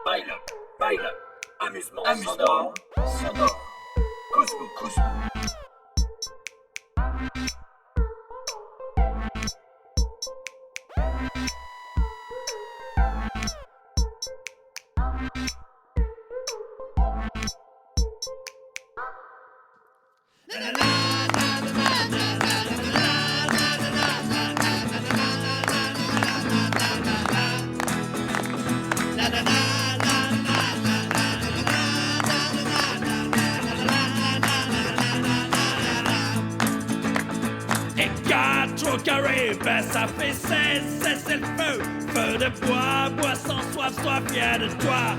Baile, amusement, sonore, Kouzou. Et 4 au carré, ben ça fait 16, c'est le feu. Feu de bois, bois sans soif, sois fier de toi.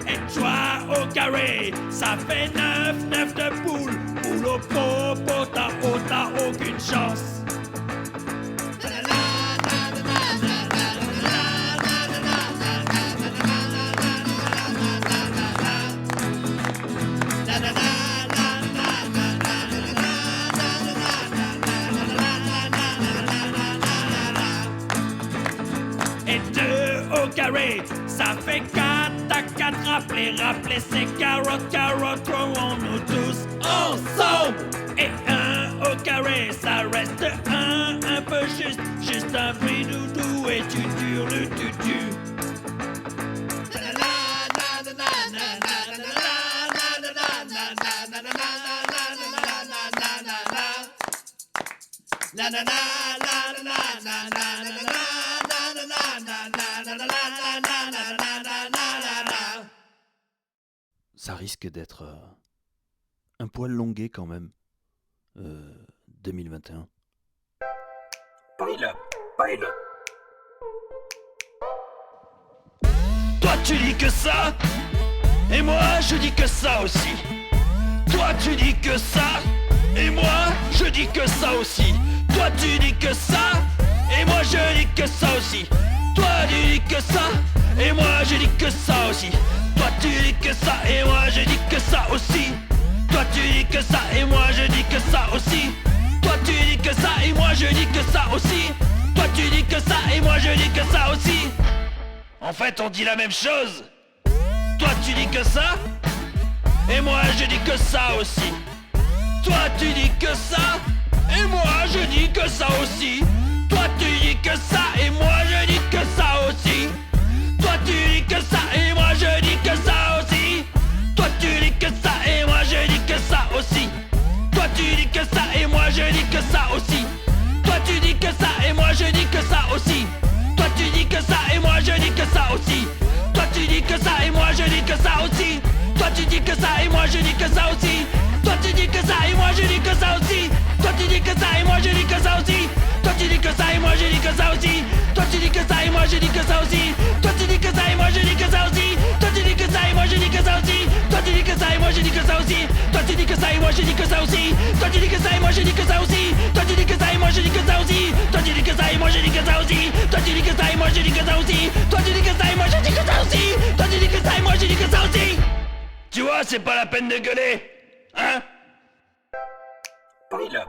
Et toi au carré, ça fait 9 de poule. Poule au popo, t'as aucune chance. Et 2 au carré, ça fait 4 à 4 rappeler ces carottes, trouvons-nous tous ensemble. Et 1 au carré, ça reste un peu juste un bruit doudou et tu hurles, tu tues. Ça risque d'être un poil longué quand même. 2021. Baile. Toi tu dis que ça, et moi je dis que ça aussi. Toi tu dis que ça, et moi je dis que ça aussi. Toi tu dis que ça, et moi je dis que ça aussi. Toi tu dis que ça, et moi je dis que ça aussi. Toi tu dis que ça, et moi je dis que ça aussi. Toi tu dis que ça, et moi je dis que ça aussi. Toi tu dis que ça, et moi je dis que ça aussi. Toi tu dis que ça, et moi je dis que ça aussi. En fait on dit la même chose. Toi tu dis que ça, et moi je dis que ça aussi. Toi tu dis que ça, et moi je dis que ça aussi. Toi tu dis que ça, et moi je dis que ça aussi. Toi tu dis que ça, et moi je dis que ça aussi. Toi tu dis que ça, et moi je dis que ça aussi. Toi tu dis que ça, et moi je dis que ça aussi. Toi tu dis que ça, et moi je dis que ça aussi. Toi tu dis que ça, et moi je dis que ça aussi. Toi tu dis que ça, et moi je dis que ça aussi. Toi tu dis que ça, et moi je dis que ça aussi. Toi tu dis que ça, et moi je dis que ça aussi. Toi tu dis que ça, et moi je dis que ça aussi. Toi tu dis que ça, et moi je dis que ça aussi. Toi tu dis que ça, et moi je dis que ça aussi. Toi tu dis que ça, et moi je dis que ça aussi. Toi tu dis que ça, et moi je dis que ça aussi. Toi tu dis que ça, et moi je dis que ça aussi. Toi tu dis que ça, et moi je dis que ça aussi. Toi tu dis que ça, et moi je dis que ça aussi. Toi tu dis que ça, et moi je dis que ça aussi. Toi tu dis que ça, et moi je dis que ça aussi. Toi tu dis que ça, et moi je dis que ça aussi. Toi tu dis que ça, et moi je dis que ça aussi. Toi tu dis que ça, et moi je dis que ça aussi. Tu vois, c'est pas la peine de gueuler, hein? Baile.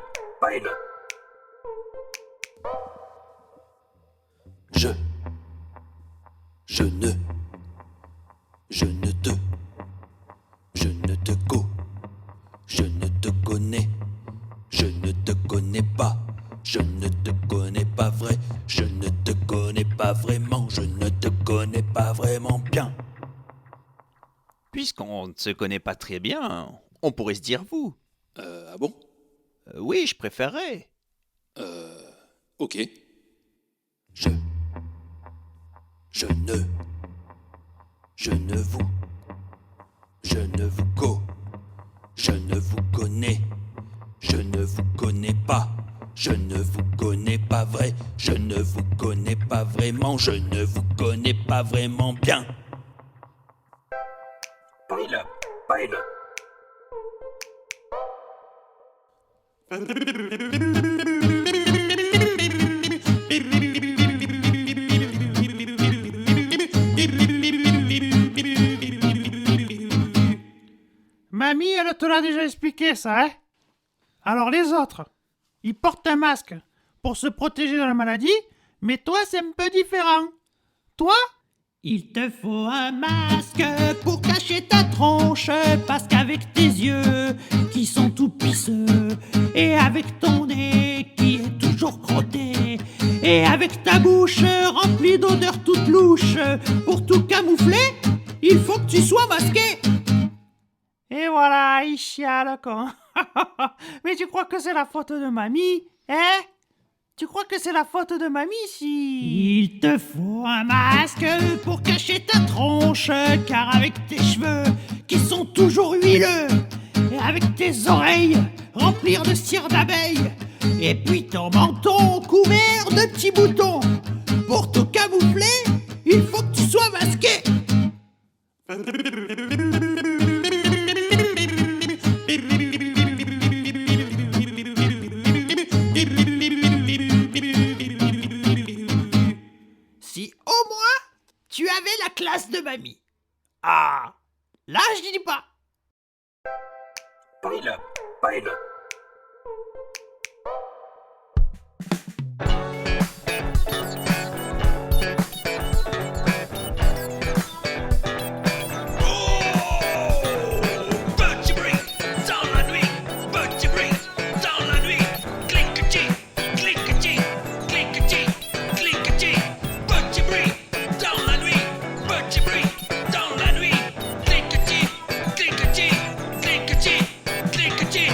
Je ne te connais, je ne te connais pas, je ne te connais pas vrai, je ne te connais pas vraiment, je ne te connais pas vraiment bien. Puisqu'on ne se connaît pas très bien, on pourrait se dire vous. Ah bon? Oui, je préférerais. Ok. Je ne vous connais, je ne vous connais pas, je ne vous connais pas vrai, je ne vous connais pas vraiment, je ne vous connais pas vraiment bien. Baile. Mamie, elle te l'a déjà expliqué ça, hein? Alors les autres, ils portent un masque pour se protéger de la maladie, mais toi c'est un peu différent. Toi, Il te faut un masque pour cacher ta tronche, parce qu'avec tes yeux qui sont tout pisseux, et avec ton nez qui est toujours crotté, et avec ta bouche remplie d'odeurs toutes louches, pour tout camoufler, il faut que tu sois masqué. Et voilà, il chiale, con. Mais tu crois que c'est la faute de mamie, hein? Tu crois que c'est la faute de mamie si... Il te faut un masque pour cacher ta tronche, car avec tes cheveux qui sont toujours huileux, et avec tes oreilles remplies de cire d'abeille, et puis ton menton couvert de petits boutons, pour tout camoufler, il faut que tu sois masqué. Si au moins tu avais la classe de mamie. Ah, là je dis pas. Pilote, pilote. Petit bruit dans la nuit, petit bruit dans la nuit. Cliquetis, cliquetis, cliquetis, cliquetis. Petit bruit dans la nuit, petit bruit dans la nuit. Cliquetis, cliquetis, cliquetis, cliquetis.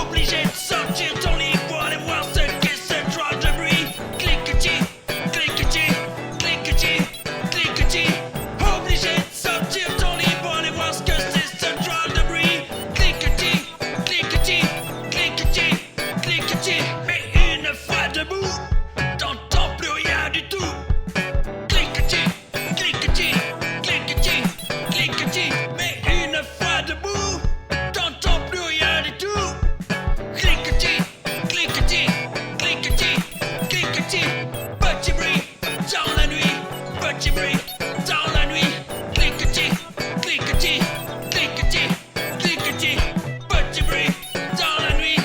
Obligé de sortir ton lit pour aller voir ce qu'est ce drôle de bruit. Cliquetis, cliquetis, cliquetis, cliquetis. Obligé de sortir ton lit pour aller voir ce que c'est ce drôle de bruit. Cliquetis, cliquetis, cliquetis, cliquetis. Mais une fois debout, t'entends plus rien du tout. Cliquetis, cliquetis, cliquetis, cliquetis. Mais une fois debout, t'entends plus rien du tout. Cliquetis, cliquetis, cliquetis, cliquetis. Petit bruit dans la nuit, petit bruit dans la nuit. Cliquetis, cliquetis, cliquetis, cliquetis. Petit bruit dans la nuit,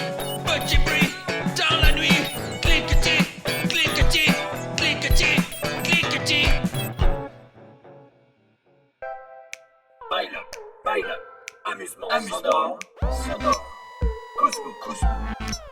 petit bruit dans la nuit. Cliquetis, cliquetis, cliquetis, cliquetis. Pilote, pilote. Amusement sonore, sonore. Couscous, couscous.